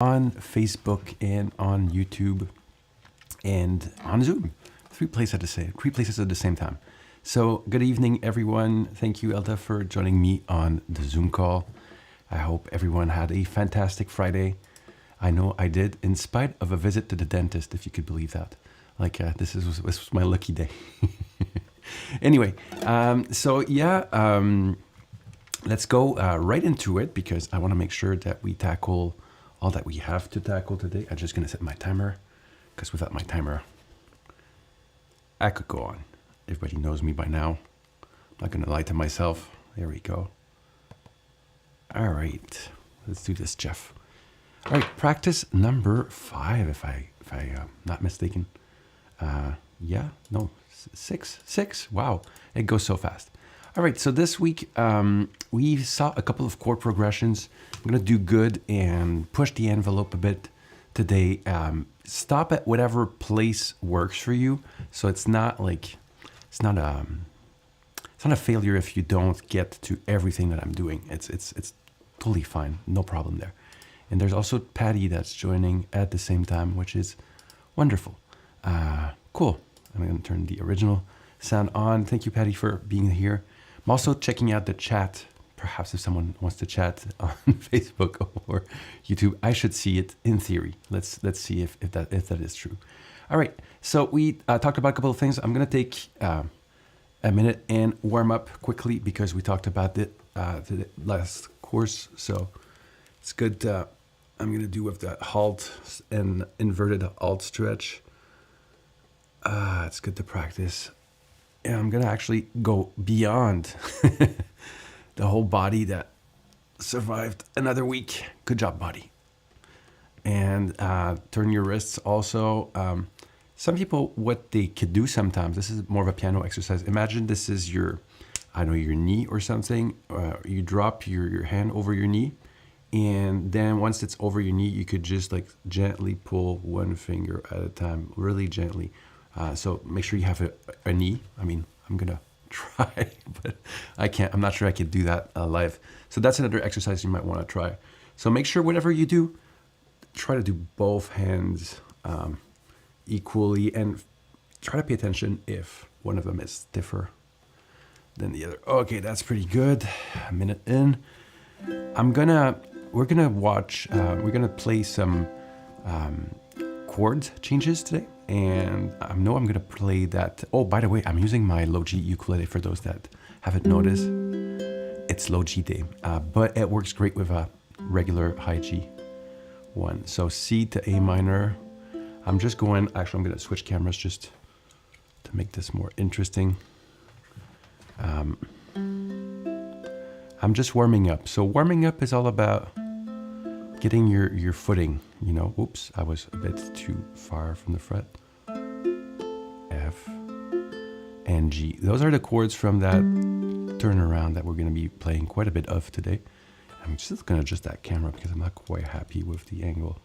on Facebook and on YouTube and on Zoom. Three places at the same time. So good evening, everyone. Thank you, Elda, for joining me on the Zoom call. I hope everyone had a fantastic Friday. I know I did, in spite of a visit to the dentist, if you could believe that. This was my lucky day. Anyway, let's go right into it because I want to make sure that we tackle all that we have to tackle today. I'm just going to set my timer because without my timer, I could go on. Everybody knows me by now. I'm not going to lie to myself. There we go. All right, let's do this, Jeff. All right, practice number 5, if I'm not mistaken. Six. Wow, it goes so fast. All right, so this week we saw a couple of chord progressions. I'm gonna do good and push the envelope a bit today. Stop at whatever place works for you. So it's not a failure if you don't get to everything that I'm doing. It's totally fine, no problem there. And there's also Patty that's joining at the same time, which is wonderful. Cool. I'm going to turn the original sound on. Thank you, Patty, for being here. I'm also checking out the chat. Perhaps if someone wants to chat on Facebook or YouTube, I should see it in theory. Let's see if that is true. All right. So we talked about a couple of things. I'm going to take a minute and warm up quickly because we talked about it the last course. So it's good. I'm going to do with the halt and inverted alt stretch. It's good to practice. And I'm going to actually go beyond the whole body that survived another week. Good job, body. And turn your wrists also. Some people, what they could do sometimes, this is more of a piano exercise. Imagine this is your knee or something. You drop your hand over your knee. And then once it's over your knee, you could just like gently pull one finger at a time, really gently. So make sure you have a knee. I mean, I'm gonna try, but I can't. I'm not sure I could do that live. So that's another exercise you might want to try. So make sure whatever you do, try to do both hands equally, and try to pay attention if one of them is stiffer than the other. Okay, that's pretty good. A minute in. We're gonna play some chord changes today, and I know I'm gonna play that. Oh, by the way, I'm using my low G ukulele for those that haven't noticed. It's low G day, but it works great with a regular high G one. So C to A minor. I'm gonna switch cameras just to make this more interesting. I'm just warming up. So warming up is all about getting your footing, Oops, I was a bit too far from the fret. F and G. Those are the chords from that turnaround that we're going to be playing quite a bit of today. I'm just going to adjust that camera because I'm not quite happy with the angle.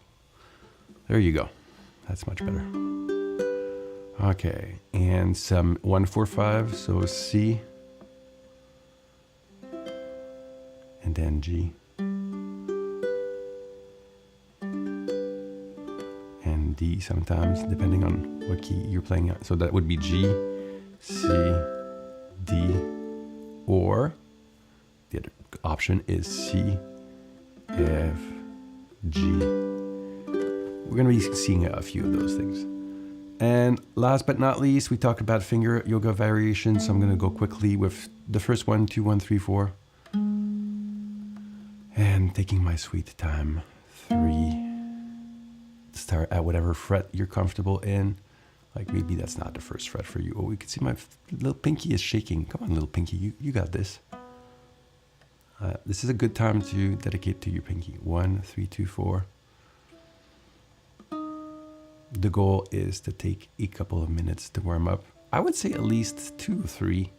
There you go. That's much better. Okay, and some 1-4-5, so C. And then G. And D sometimes, depending on what key you're playing at. So that would be G, C, D, or the other option is C, F, G. We're going to be seeing a few of those things. And last but not least, we talked about finger yoga variations. So I'm going to go quickly with the first 1, 2, 1, 3, 4. And taking my sweet time, 3. Start at whatever fret you're comfortable in. Like maybe that's not the first fret for you. Oh, you can see my little pinky is shaking. Come on, little pinky, you got this. This is a good time to dedicate to your pinky. 1, 3, 2, 4. The goal is to take a couple of minutes to warm up. I would say at least 2 or 3.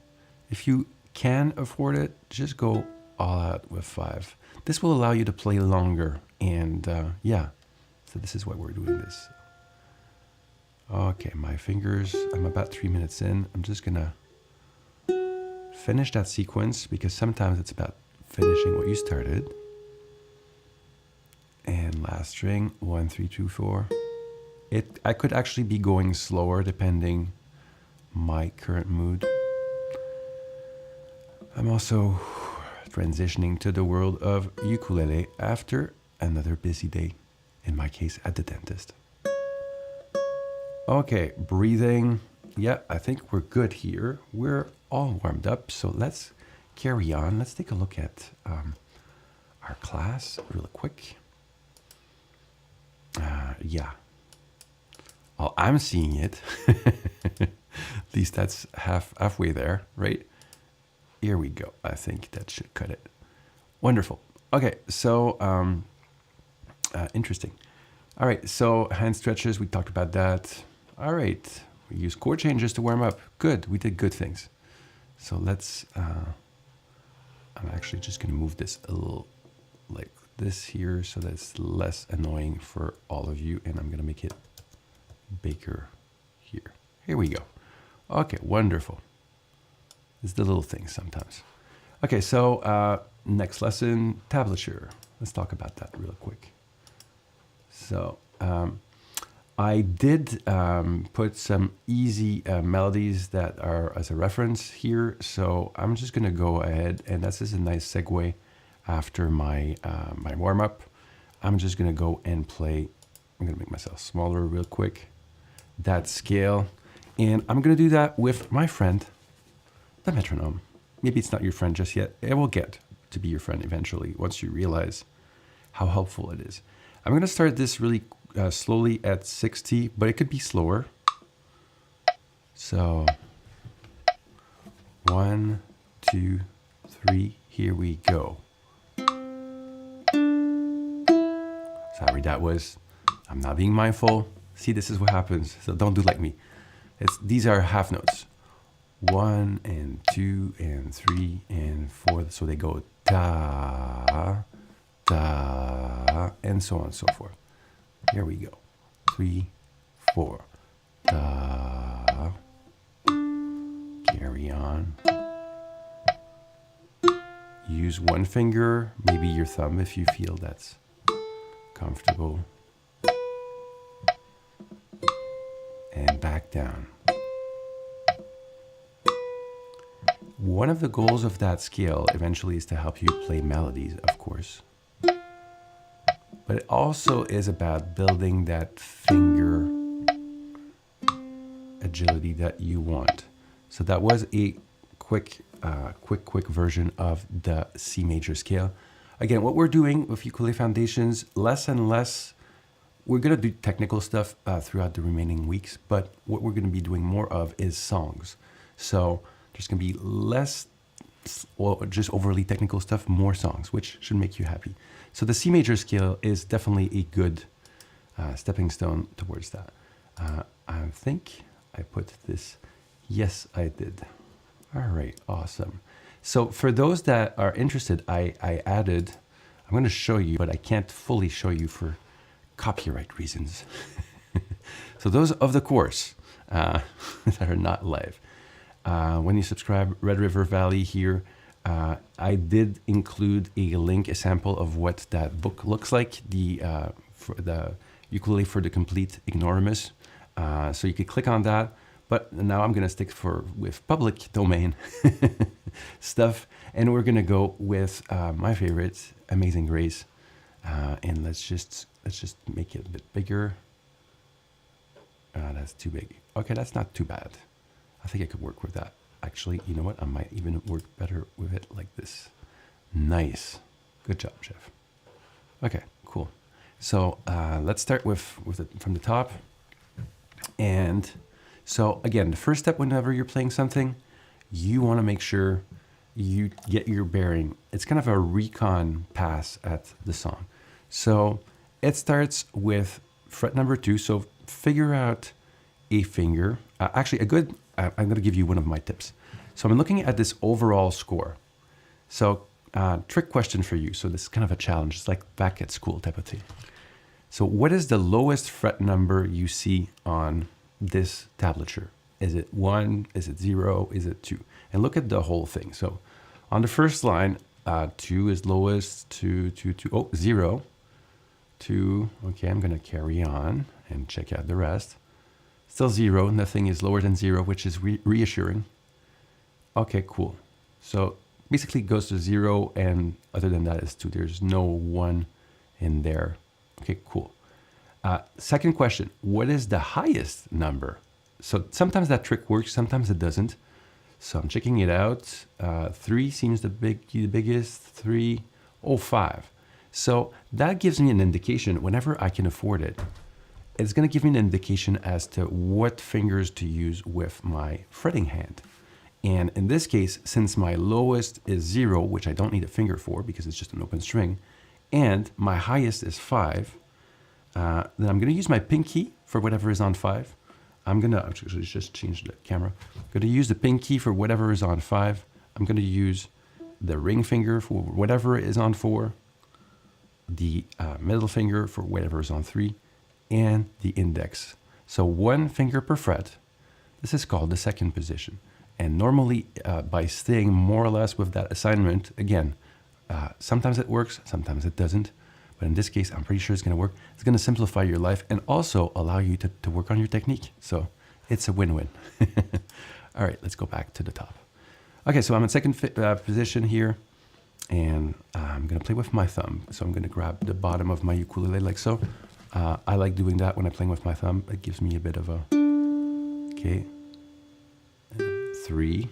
If you can afford it, just go all out with 5. This will allow you to play longer, and so this is why we're doing this. Okay, my fingers, I'm about 3 minutes in. I'm just gonna finish that sequence because sometimes it's about finishing what you started. And last string, 1, 3, 2, 4. I could actually be going slower depending my current mood. I'm also transitioning to the world of ukulele after another busy day, in my case at the dentist. Okay, breathing. Yeah, I think we're good here. We're all warmed up, so let's carry on. Let's take a look at our class real quick. Yeah. Well, I'm seeing it. At least that's halfway there, right? Here we go. I think that should cut it. Wonderful. Okay, so interesting. All right, so hand stretches, we talked about that. All right, we use chord changes to warm up. Good, we did good things. So let's, I'm actually just gonna move this a little like this here so that it's less annoying for all of you, and I'm gonna make it bigger here. Here we go. Okay, wonderful. It's the little things sometimes. Okay, so next lesson, tablature. Let's talk about that real quick. So I did put some easy melodies that are as a reference here. So I'm just gonna go ahead, and this is a nice segue after my my warm-up. I'm just gonna go and play. I'm gonna make myself smaller real quick. That scale, and I'm gonna do that with my friend, the metronome. Maybe it's not your friend just yet. It will get to be your friend eventually once you realize how helpful it is. I'm gonna start this really slowly at 60, but it could be slower. So 1, 2, 3, here we go. Sorry, that was, I'm not being mindful. See, this is what happens, so don't do like me. These are half notes. 1 and 2 and 3 and 4, so they go da, da, and so on and so forth. Here we go. 3, 4, da, carry on. Use one finger, maybe your thumb if you feel that's comfortable. And back down. One of the goals of that scale eventually is to help you play melodies, of course. But it also is about building that finger agility that you want. So that was a quick version of the C major scale. Again, what we're doing with Ukulele Foundations, less and less. We're gonna do technical stuff throughout the remaining weeks, but what we're gonna be doing more of is songs. So there's gonna be less, well, just overly technical stuff, more songs, which should make you happy. So the C major scale is definitely a good stepping stone towards that. I think I put this, yes, I did. All right, awesome. So for those that are interested, I added, I'm gonna show you, but I can't fully show you for copyright reasons. So those of the course that are not live, when you subscribe, Red River Valley here, I did include a link, a sample of what that book looks like, for the Ukulele for the Complete Ignoramus. So you could click on that, but now I'm gonna stick with public domain stuff, and we're gonna go with my favorite, Amazing Grace, and let's just make it a bit bigger. That's too big. Okay, that's not too bad. I think I could work with that. Actually, you know what? I might even work better with it like this. Nice. Good job, Jeff. Okay, cool. So let's start from the top. And so again, the first step whenever you're playing something, you want to make sure you get your bearing. It's kind of a recon pass at the song. So it starts with fret number 2. So figure out a finger. Actually, I'm going to give you one of my tips. So I'm looking at this overall score. So trick question for you. So this is kind of a challenge. It's like back at school type of thing. So what is the lowest fret number you see on this tablature? Is it 1? Is it 0? Is it 2? And look at the whole thing. So on the first line, 2 is lowest, 2, 2, 2. Oh, 0, 2. Okay, I'm going to carry on and check out the rest. Still 0. Nothing is lower than 0, which is reassuring. Okay, cool. So basically it goes to 0, and other than that is 2. There's no 1 in there. Okay, cool. Second question, what is the highest number? So sometimes that trick works, sometimes it doesn't. So I'm checking it out. 3 seems the biggest. 3, 5. So that gives me an indication whenever I can afford it. It's going to give me an indication as to what fingers to use with my fretting hand. And in this case, since my lowest is 0, which I don't need a finger for because it's just an open string, and my highest is 5, then I'm going to use my pinky for whatever is on 5. I'm going to actually just change the camera. I'm going to use the pinky for whatever is on 5. I'm going to use the ring finger for whatever is on 4, the middle finger for whatever is on 3, and the index. So 1 finger per fret. This is called the second position. And normally, by staying more or less with that assignment, again, sometimes it works, sometimes it doesn't. But in this case, I'm pretty sure it's going to work. It's going to simplify your life and also allow you to work on your technique. So it's a win-win. All right, let's go back to the top. Okay, so I'm in second position here, and I'm going to play with my thumb. So I'm going to grab the bottom of my ukulele like so. I like doing that when I'm playing with my thumb. It gives me a bit of a, okay, 3.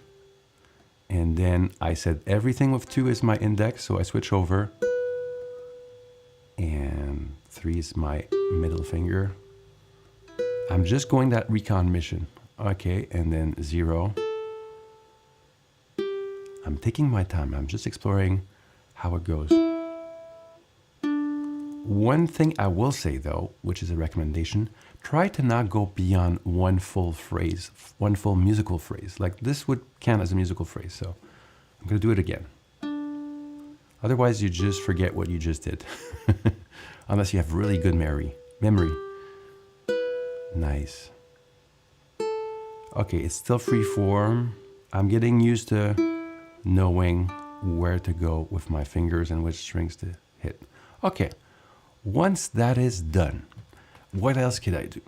And then I said everything with 2 is my index, so I switch over. And 3 is my middle finger. I'm just going that recon mission. Okay, and then 0. I'm taking my time. I'm just exploring how it goes. One thing I will say though, which is a recommendation, try to not go beyond one full phrase, one full musical phrase. Like this would count as a musical phrase, so I'm going to do it again. Otherwise, you just forget what you just did. Unless you have really good memory. Nice. Okay, it's still free form. I'm getting used to knowing where to go with my fingers and which strings to hit. Okay, once that is done, what else could I do?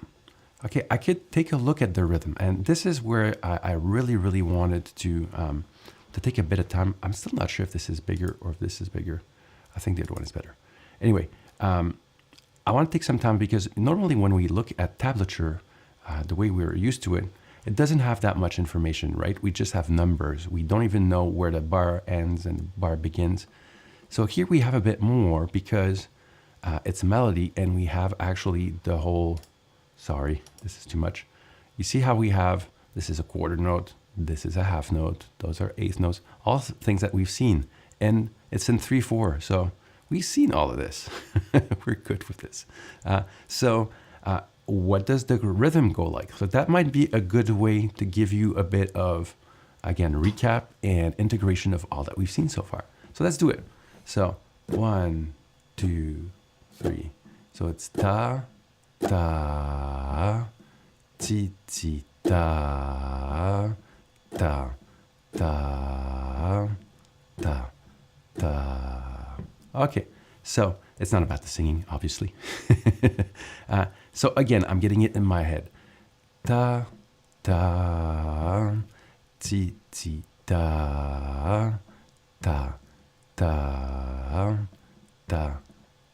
Okay, I could take a look at the rhythm, and this is where I really wanted to take a bit of time. I'm still not sure if this is bigger or if this is bigger. I think the other one is better. Anyway, I want to take some time because normally when we look at tablature, the way we're used to it, it doesn't have that much information, right? We just have numbers. We don't even know where the bar ends and the bar begins. So here we have a bit more because it's a melody and we have actually the whole, sorry, this is too much. You see how we have, this is a quarter note, this is a half note, those are eighth notes, all things that we've seen. And it's in 3/4, so we've seen all of this. We're good with this. What does the rhythm go like? So that might be a good way to give you a bit of, again, recap and integration of all that we've seen so far. So let's do it. So 1, 2, 3. So it's ta, ta, ti, ti, ta, ta, ta, ta, ta. Okay, so it's not about the singing, obviously. So again, I'm getting it in my head. Ta, ta, ti, ti, ta, ta, ta, ta,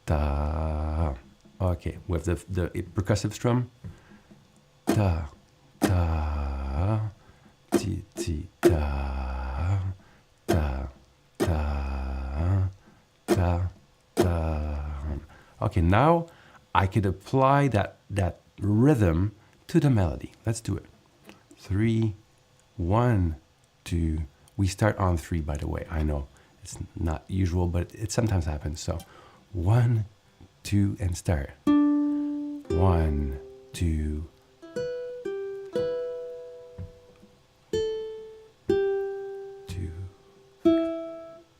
ta. Okay, with the percussive strum. Ta, ta, ti, ti, ta, ta, ta, ta, ta. Okay, now I could apply that rhythm to the melody. Let's do it. 3, 1, 2. We start on 3, by the way. I know it's not usual, but it sometimes happens. So 1, 2, and start. 1, 2.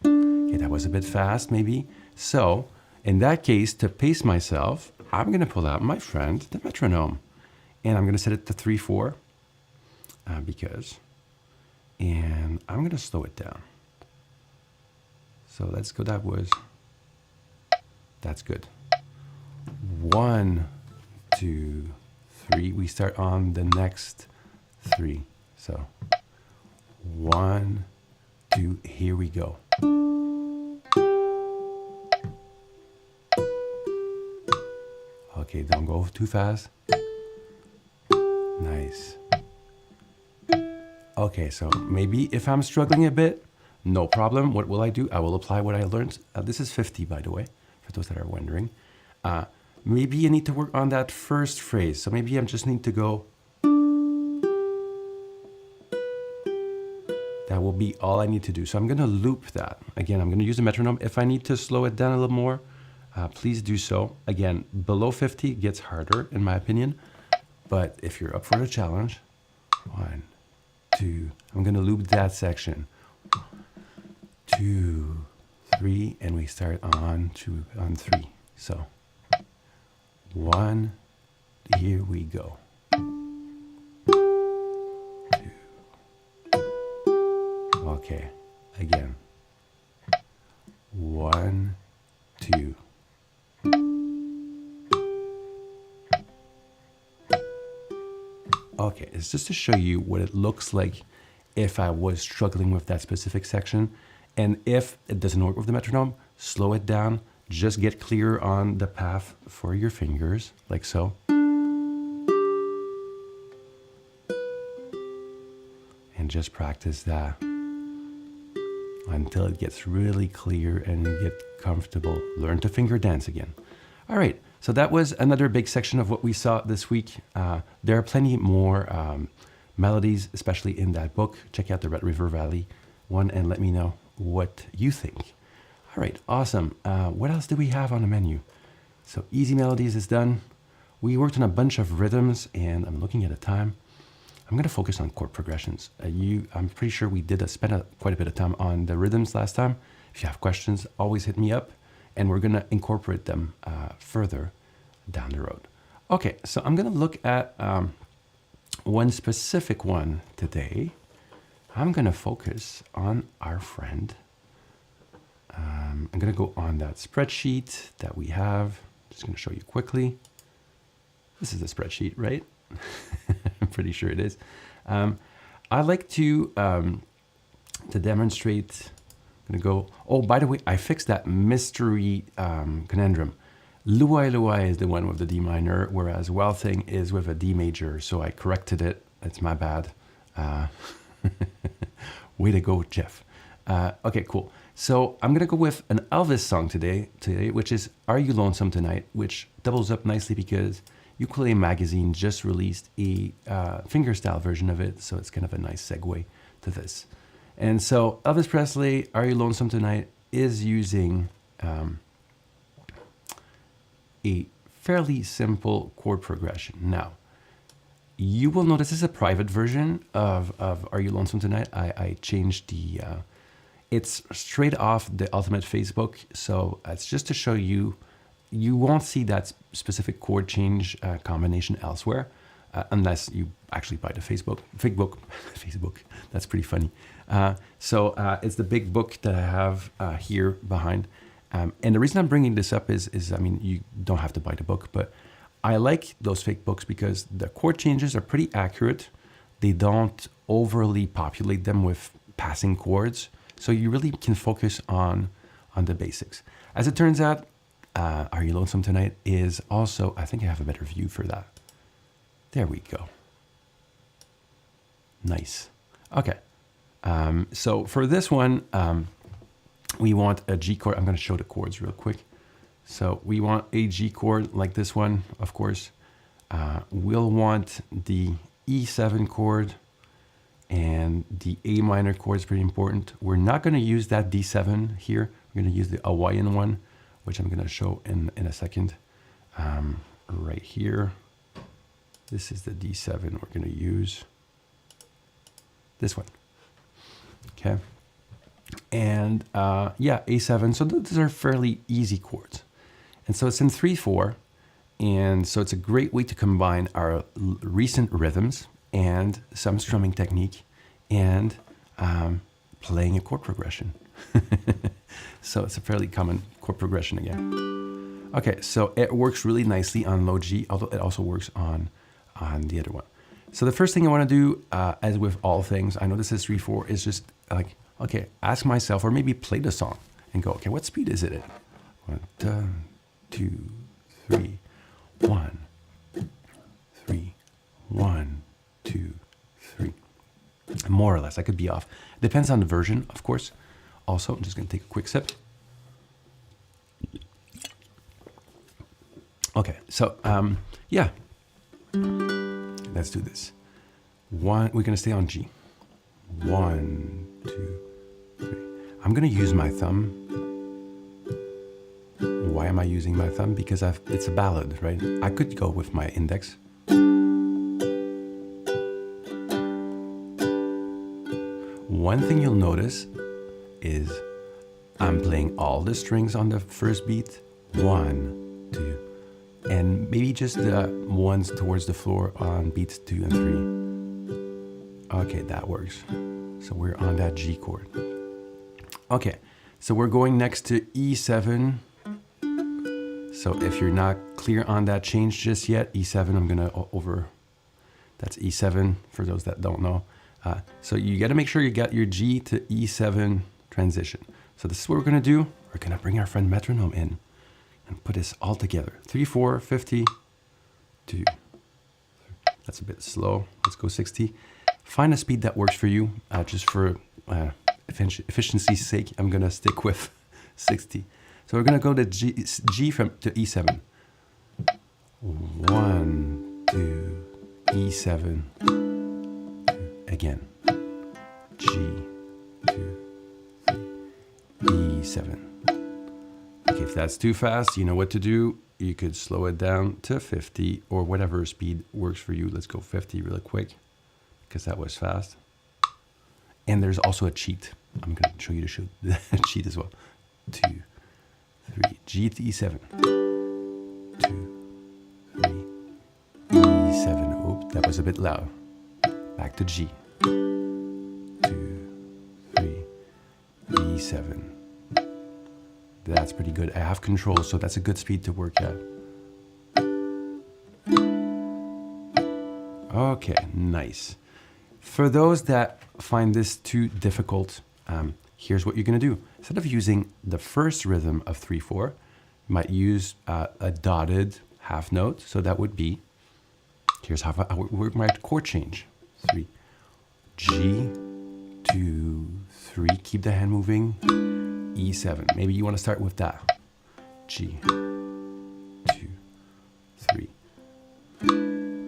Okay, that was a bit fast, maybe. So in that case, to pace myself, I'm going to pull out my friend, the metronome, and I'm going to set it to 3/4 and I'm going to slow it down. So let's go. That's good. 1, 2, 3. We start on the next 3. So 1, 2, here we go. Okay, don't go too fast. Nice. Okay, so maybe if I'm struggling a bit, no problem. What will I do? I will apply what I learned. This is 50, by the way, for those that are wondering. Maybe you need to work on that first phrase. So maybe I just need to go. That will be all I need to do. So I'm going to loop that. Again, I'm going to use a metronome. If I need to slow it down a little more, please do so. Again, below 50 gets harder, in my opinion. But if you're up for the challenge, 1, 2, I'm going to loop that section. 2, 3, and we start on 3. So 1, here we go. 2. Okay, again. 1, 2. Okay, it's just to show you what it looks like if I was struggling with that specific section. And if it doesn't work with the metronome, slow it down. Just get clear on the path for your fingers, like so. And just practice that until it gets really clear and you get comfortable. Learn to finger dance again. All right, so that was another big section of what we saw this week. There are plenty more melodies, especially in that book. Check out the Red River Valley one and let me know what you think. All right, awesome. What else do we have on the menu? So easy melodies is done. We worked on a bunch of rhythms and I'm looking at the time. I'm going to focus on chord progressions. I'm pretty sure we did spend quite a bit of time on the rhythms last time. If you have questions, always hit me up and we're going to incorporate them further down the road. Okay, so I'm going to look at one specific one today. I'm going to focus on our friend. I'm going to go on that spreadsheet that we have. Just going to show you quickly. This is the spreadsheet, right? I'm pretty sure it is. I like to demonstrate. I'm going to go. Oh, by the way, I fixed that mystery conundrum. Luai Luai is the one with the D minor, whereas Wild Thing is with a D major. So I corrected it. It's my bad. Way to go, Jeff. Okay, cool. So I'm going to go with an Elvis song today, which is Are You Lonesome Tonight, which doubles up nicely because Ukulele Magazine just released a fingerstyle version of it. So it's kind of a nice segue to this. And so Elvis Presley, Are You Lonesome Tonight, is using a fairly simple chord progression. Now, you will notice this is a private version of Are You Lonesome Tonight. I changed the, it's straight off the Ultimate Facebook. So it's just to show you, you won't see that specific chord change combination elsewhere unless you actually buy the Facebook. That's pretty funny. So it's the big book that I have here behind. And the reason I'm bringing this up is, I mean, you don't have to buy the book, but I like those fake books because the chord changes are pretty accurate. They don't overly populate them with passing chords. So you really can focus on the basics. As it turns out, Are You Lonesome Tonight is also, I think I have a better view for that. There we go. Nice. Okay. So for this one, we want a G chord. I'm going to show the chords real quick. So we want a G chord like this one, of course. We'll want the E7 chord and the A minor chord is pretty important. We're not going to use that D7 here. We're going to use the Hawaiian one, which I'm going to show in a second. Right here. This is the D7 we're going to use. This one. Okay. And yeah, A7. So these are fairly easy chords. And so it's in 3/4. And so it's a great way to combine our recent rhythms and some strumming technique and playing a chord progression. So it's a fairly common chord progression again. Okay, so it works really nicely on low G, although it also works on the other one. So the first thing I want to do, as with all things, I know this is 3/4, is just like, okay, ask myself, or maybe play the song and go, okay, what speed is it in? 1, 2, 3, 1, 3, 1, 2, 3. More or less, I could be off. Depends on the version, of course. Also, I'm just gonna take a quick sip. Okay, so yeah, let's do this. We're gonna stay on G. 1, 2, 3. I'm gonna use my thumb. Why am I using my thumb? Because it's a ballad, right? I could go with my index. One thing you'll notice is I'm playing all the strings on the first beat. 1, 2, and maybe just the ones towards the floor on beats 2 and 3. Okay, that works. So we're on that G chord. Okay, so we're going next to E7. So if you're not clear on that change just yet, E7, I'm gonna that's E7 for those that don't know. So you gotta make sure you got your G to E7 transition. So this is what we're gonna do. We're gonna bring our friend metronome in and put this all together. 3/4, 50, 2. That's a bit slow. Let's go 60. Find a speed that works for you. Just for efficiency's sake, I'm gonna stick with 60. So we're gonna go to G to E7. 1, 2, E7. Again. G, 2, 3, E7. Okay, if that's too fast, you know what to do. You could slow it down to 50 or whatever speed works for you. Let's go 50 really quick because that was fast. And there's also a cheat. I'm going to show you the cheat as well. 2, 3, G to E7. 2, 3, E7. Oops, that was a bit loud. Back to G. 2, 3, E7. That's pretty good. I have control, so that's a good speed to work at. Okay, nice. For those that find this too difficult, here's what you're gonna do. Instead of using the first rhythm of 3/4, you might use a dotted half note. So that would be, here's how I work my chord change. 3, G, 2, 3, keep the hand moving. E7. Maybe you want to start with that. G, 2, 3.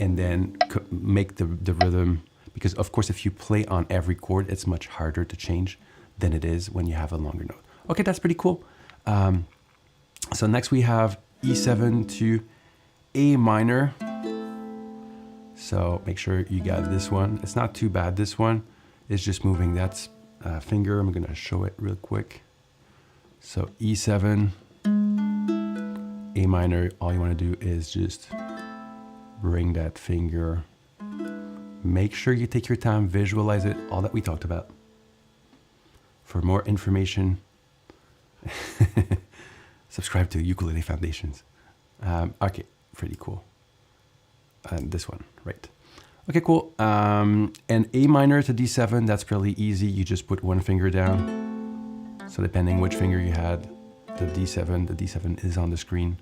And then make the rhythm, because of course if you play on every chord, it's much harder to change than it is when you have a longer note. Okay, that's pretty cool. So next we have E7 to A minor. So make sure you got this one. It's not too bad, this one. It's just moving that finger. I'm gonna show it real quick. So E7, A minor, all you want to do is just bring that finger. Make sure you take your time, visualize it, all that we talked about. For more information, subscribe to Ukulele Foundations. Okay, pretty cool. And this one, right. Okay, cool. And A minor to D7, that's pretty easy. You just put one finger down. So depending which finger you had, the D7 is on the screen.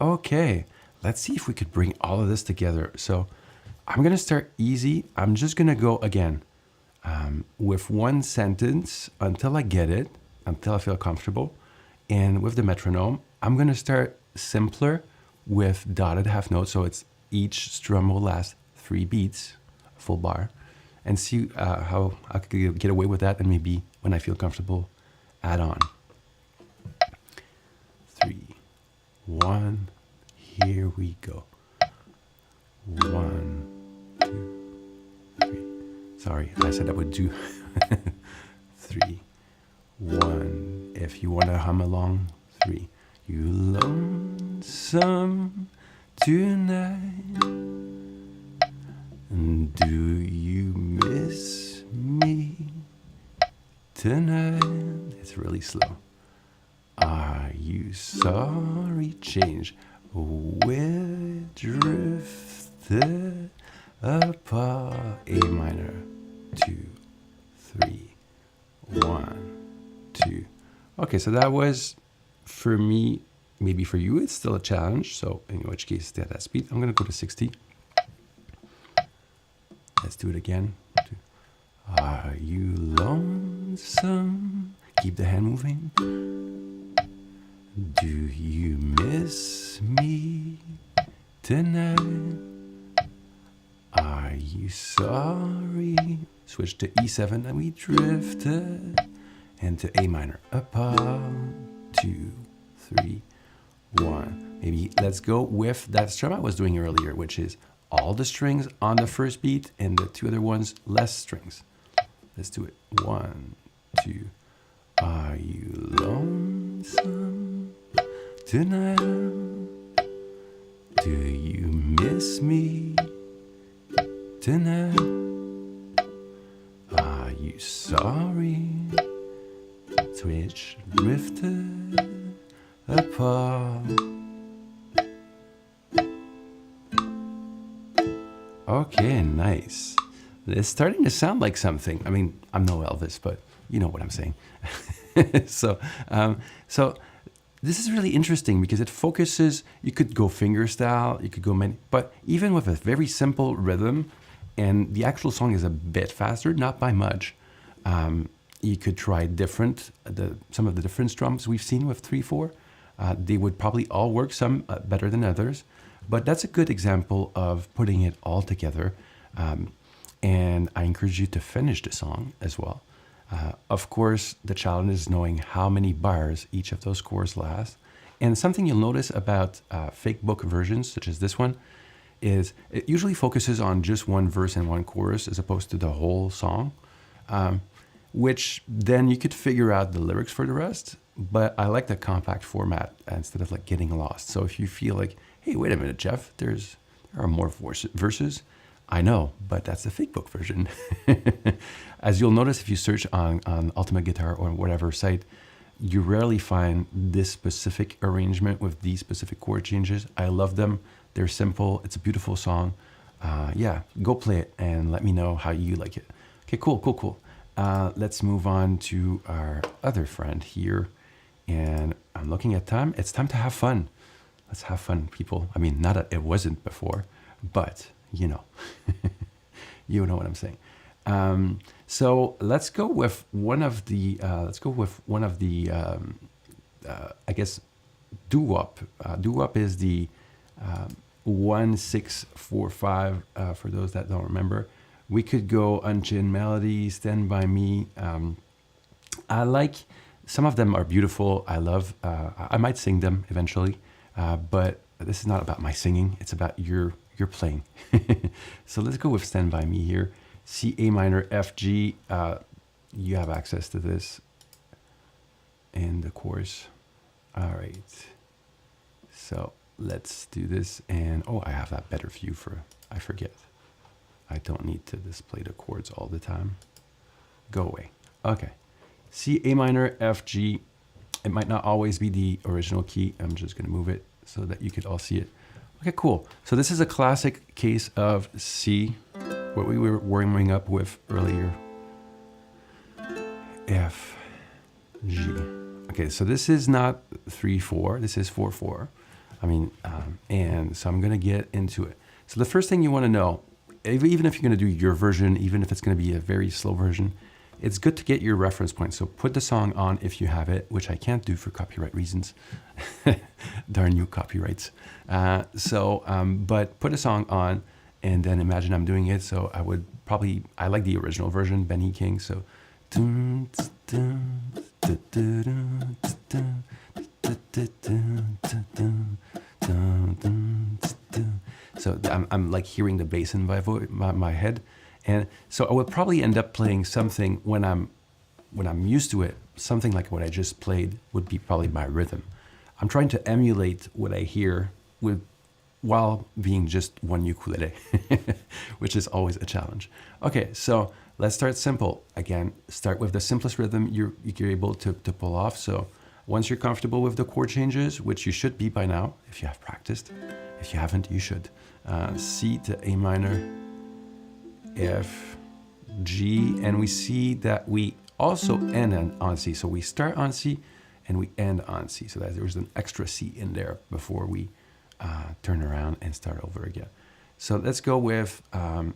Okay, let's see if we could bring all of this together. So I'm gonna start easy. I'm just gonna go again with one sentence until I get it, until I feel comfortable. And with the metronome, I'm gonna start simpler with dotted half notes. So it's each strum will last 3 beats, full bar, and see how I could get away with that, and maybe when I feel comfortable, add on. 3, 1, here we go. 1, 2, 3. Sorry, I said I would do 3, 1. If you want to hum along, 3. You lonesome tonight, do you miss me tonight? It's really slow. Are you sorry change. We drifted apart. A minor, 2, 3, 1, 2. Okay, so that was for me. Maybe for you, it's still a challenge. So in which case, stay at that speed. I'm gonna go to 60. Let's do it again. Are you lonesome? Keep the hand moving. Do you miss me tonight? Are you sorry? Switch to E7 and we drifted into A minor. Apart, 2, 3, 1. Maybe let's go with that strum I was doing earlier, which is all the strings on the first beat and the two other ones less strings. Let's do it. 1, 2. Are you lonesome tonight? Do you miss me tonight? Are you sorry? Switch drifted apart. Okay, nice. It's starting to sound like something. I mean, I'm no Elvis, but you know what I'm saying. So this is really interesting because it focuses. You could go finger style, you could go many, but even with a very simple rhythm, and the actual song is a bit faster, not by much. You could try some of the different strums we've seen with 3/4. They would probably all work, some better than others, but that's a good example of putting it all together. And I encourage you to finish the song as well. Of course, the challenge is knowing how many bars each of those chords last. And something you'll notice about fake book versions, such as this one, is it usually focuses on just one verse and one chorus as opposed to the whole song, which then you could figure out the lyrics for the rest. But I like the compact format instead of like getting lost. So if you feel like, hey, wait a minute, Jeff, there are more verses. I know, but that's the fake book version. As you'll notice if you search on Ultimate Guitar or whatever site, you rarely find this specific arrangement with these specific chord changes. I love them. They're simple. It's a beautiful song. Yeah, go play it and let me know how you like it. Okay, cool. Let's move on to our other friend here. And I'm looking at time. It's time to have fun. Let's have fun, people. I mean, not that it wasn't before, but you know, you know what I'm saying. So let's go with one of the, I guess, doo-wop. Doo-wop is the 1-6-4-5, for those that don't remember. We could go Unchained Melody, Stand By Me. I like, some of them are beautiful. I love, I might sing them eventually, but this is not about my singing. It's about your playing. So let's go with Stand By Me here. C, A minor, F, G. You have access to this in the course. All right. So let's do this. And I have that better view I forget. I don't need to display the chords all the time. Go away. Okay. C, A minor, F, G. It might not always be the original key. I'm just going to move it so that you could all see it. Okay, cool. So this is a classic case of C, what we were warming up with earlier. F, G. Okay, so this is not 3/4. This is 4/4. I mean, and so I'm going to get into it. So the first thing you want to know, even if you're going to do your version, even if it's going to be a very slow version, it's good to get your reference point. So put the song on if you have it, which I can't do for copyright reasons. Darn you, copyrights. But put a song on and then imagine I'm doing it. So I like the original version, Benny King. So, so I'm like hearing the bass in my head. And so I would probably end up playing something when I'm used to it, something like what I just played would be probably my rhythm. I'm trying to emulate what I hear while being just one ukulele, which is always a challenge. Okay, so let's start simple. Again, start with the simplest rhythm you're able to pull off. So Once you're comfortable with the chord changes, which you should be by now, if you have practiced. If you haven't, you should. C to A minor, F, G, and we see that we also end on C. So we start on C and we end on C. So that there's an extra C in there before we turn around and start over again. So let's go with I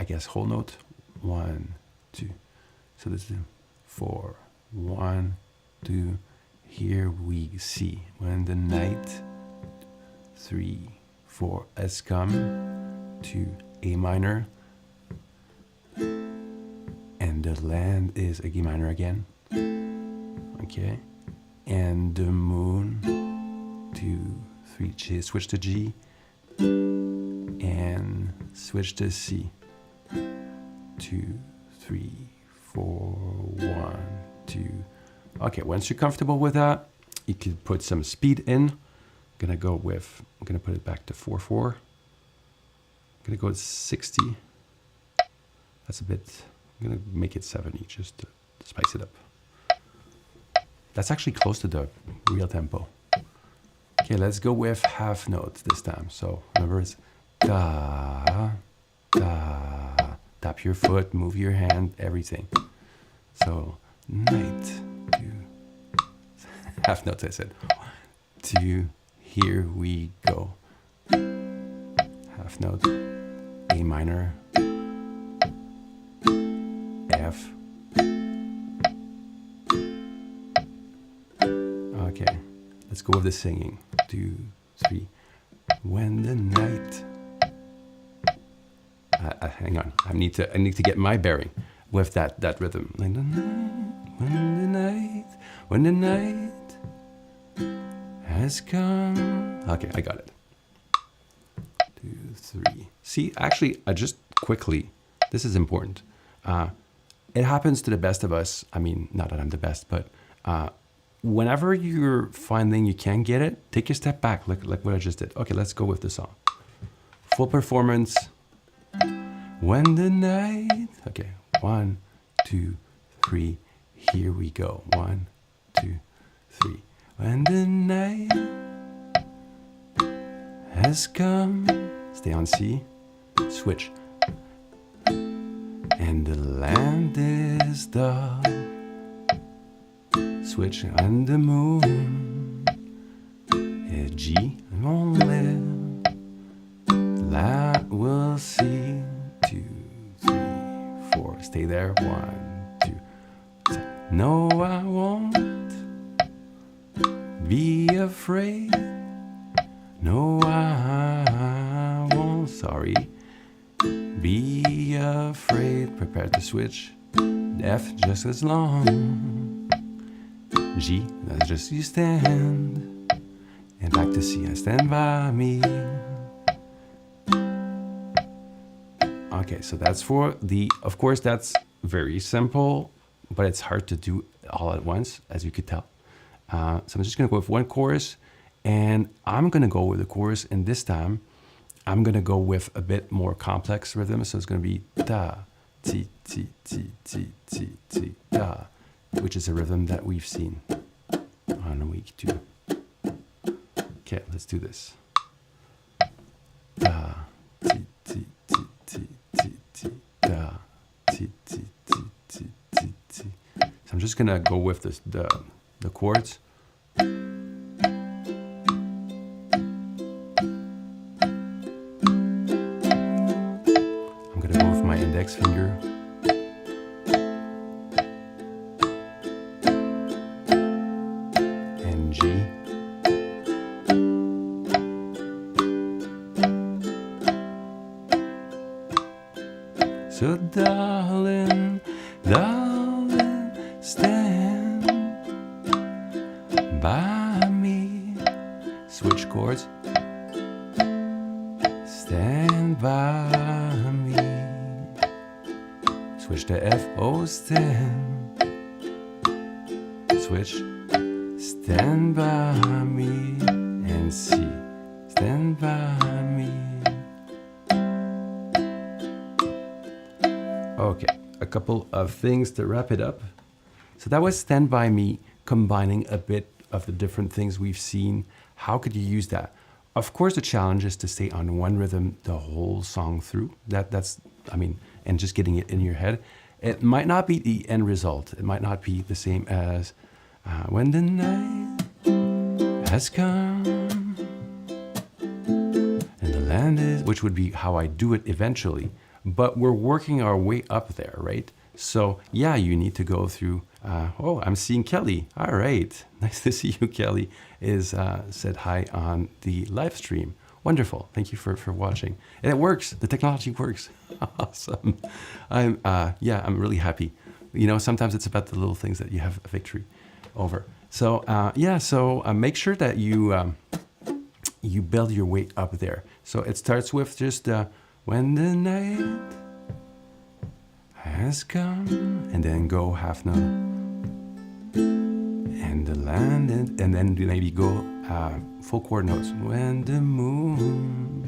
guess, whole note. 1, 2. So let's do 4, 1, 2. Here we see when the night, 3, 4 has come to A minor, and the land is a G minor again. Okay, and the moon, 2, 3, switch to G, and switch to C. 2, 3, 4, 1, 2. Okay, once you're comfortable with that, you can put some speed in. I'm gonna put it back to 4/4. I'm gonna go with 60. That's a bit. I'm gonna make it 70 just to spice it up. That's actually close to the real tempo. Okay, let's go with half note this time. So remember, it's da, da. Tap your foot, move your hand, everything. So night, 2, half notes I said. 2, here we go. Half note, A minor, F. Okay, let's go with the singing. 2, 3. When the night. Hang on, I need to get my bearing with that rhythm. Like the night, when the night has come. Okay, I got it. 2, 3. See, actually, I just quickly. This is important. It happens to the best of us. I mean, not that I'm the best, but whenever you're finding you can't get it, take a step back, like what I just did. Okay, let's go with the song. Full performance. When the night. Okay, 1, 2, 3. Here we go. 1, 2, 3. When the night has come. Stay on C. Switch. And the land is dark. Switch on the moon. A G only. That we'll see. 2, 3, 4. Stay there. 1, 2. No, I won't be afraid. No, I won't. Sorry. Be afraid. Prepare to switch. F just as long. G, that's just you stand. And back to C, I stand by me. Okay, so that's for the, of course, that's very simple, but it's hard to do all at once, as you could tell. So I'm just gonna go with one chorus, and I'm gonna go with the chorus, and this time, I'm gonna go with a bit more complex rhythm, so it's gonna be da, ti, ti, ti, ti, ti, ti, da, which is a rhythm that we've seen on week 2. Okay, let's do this. Da, ti, ti, ti, ti, ti, ti, da, ti, ti, ti, ti, ti, ti. So I'm just gonna go with this, the chords. I'm gonna go with my index finger. And G. So darling, darling, stand by me. Switch chords. Stand by me. Switch to F, oh stand. Switch. Stand by me. And C. Stand by me. Okay, a couple of things to wrap it up. So that was Stand By Me combining a bit of the different things we've seen. How could you use that? Of course, the challenge is to stay on one rhythm the whole song through. And just getting it in your head. It might not be the end result. It might not be the same as when the night has come and the land is, which would be how I do it eventually. But we're working our way up there, right? So yeah, you need to go through. I'm seeing Kelly. All right, nice to see you. Kelly is said hi on the live stream. Wonderful. Thank you for watching. And it works. The technology works. Awesome. I'm really happy. Sometimes it's about the little things that you have a victory over. So make sure that you build your way up there. So it starts with just when the night has come, and then go half note, and the land, and then maybe go full chord notes. When the moon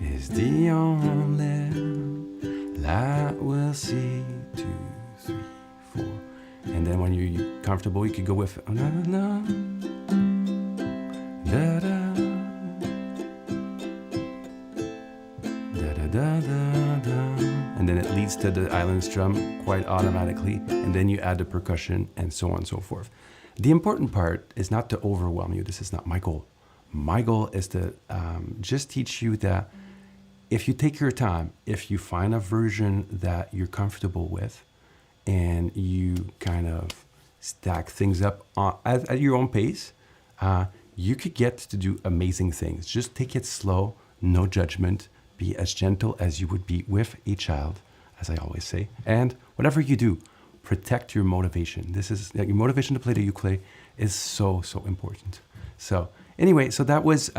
is the only light we'll see, 2, 3, 4, and then when you're comfortable, you could go with da da da da da. And then it leads to the island strum quite automatically, and then you add the percussion and so on and so forth. The important part is not to overwhelm you. This is not my goal. My goal is to just teach you that if you take your time, if you find a version that you're comfortable with, and you kind of stack things up at your own pace, you could get to do amazing things. Just take it slow, no judgment. Be as gentle as you would be with a child, as I always say. And whatever you do, protect your motivation. Your motivation to play the ukulele is so, so important. So anyway, so that was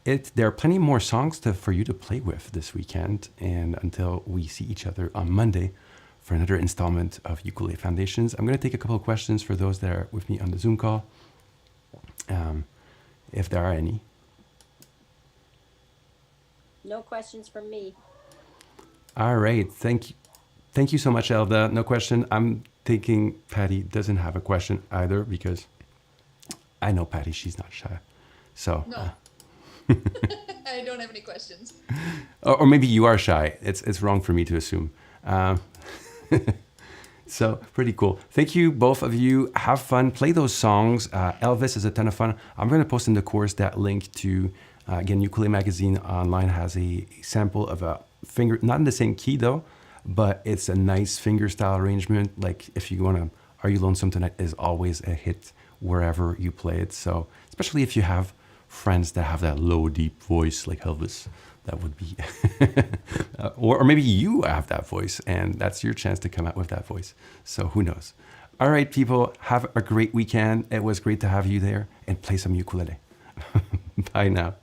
it. There are plenty more songs for you to play with this weekend. And until we see each other on Monday for another installment of Ukulele Foundations, I'm going to take a couple of questions for those that are with me on the Zoom call, if there are any. No questions from me. All right. Thank you so much, Elda. No question. I'm thinking Patty doesn't have a question either, because I know Patty, she's not shy. So no. I don't have any questions. Or maybe you are shy. It's wrong for me to assume. So pretty cool. Thank you, both of you. Have fun. Play those songs. Elvis is a ton of fun. I'm going to post in the course that link to, again, Ukulele Magazine online has a sample of a finger, not in the same key though, but it's a nice finger style arrangement. Like if you want to, Are You Lonesome Tonight is always a hit wherever you play it. So especially if you have friends that have that low, deep voice like Elvis, that would be, or maybe you have that voice and that's your chance to come out with that voice. So who knows? All right, people, have a great weekend. It was great to have you there, and play some ukulele. Bye now.